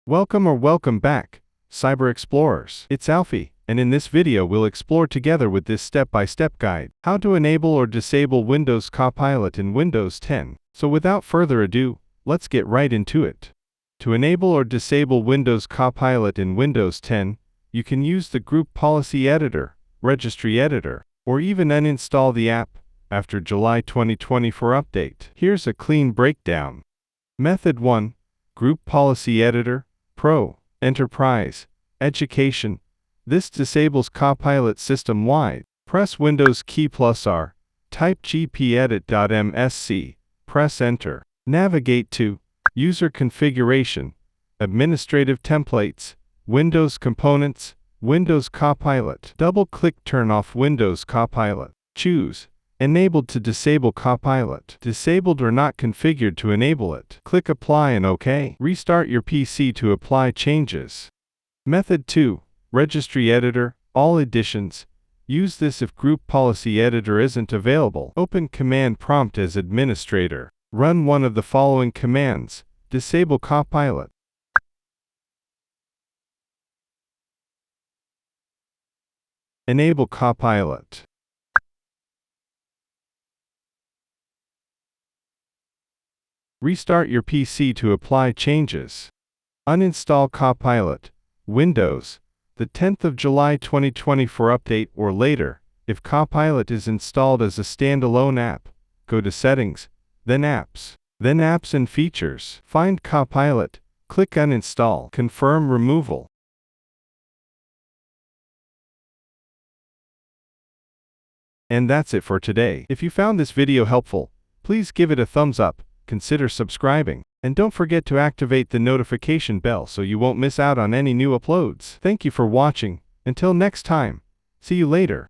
Welcome back, Cyber Explorers. It's Alfie, and in this video we'll explore together with this step-by-step guide, how to enable or disable Windows Copilot in Windows 10. So without further ado, let's get right into it. To enable or disable Windows Copilot in Windows 10, you can use the Group Policy Editor, Registry Editor, or even uninstall the app after July 2024 update. Here's a clean breakdown. Method 1. Group Policy Editor, Pro, Enterprise, Education. This disables Copilot system-wide. Press Windows key +R, type gpedit.msc, press Enter. Navigate to User Configuration, Administrative Templates, Windows Components, Windows Copilot. Double-click Turn off Windows Copilot. Choose Enabled to disable Copilot. Disabled or not configured to enable it. Click Apply and OK. Restart your PC to apply changes. Method 2. Registry Editor, All Editions. Use this if Group Policy Editor isn't available. Open Command Prompt as administrator. Run one of the following commands. Disable Copilot. Enable Copilot. Restart your PC to apply changes. Uninstall Copilot. Windows, the 10th of July 2024 update or later. If Copilot is installed as a standalone app, go to Settings, then Apps, then Apps and Features. Find Copilot, click Uninstall, confirm removal. And that's it for today. If you found this video helpful, please give it a thumbs up. Consider subscribing, and don't forget to activate the notification bell so you won't miss out on any new uploads. Thank you for watching. Until next time, see you later.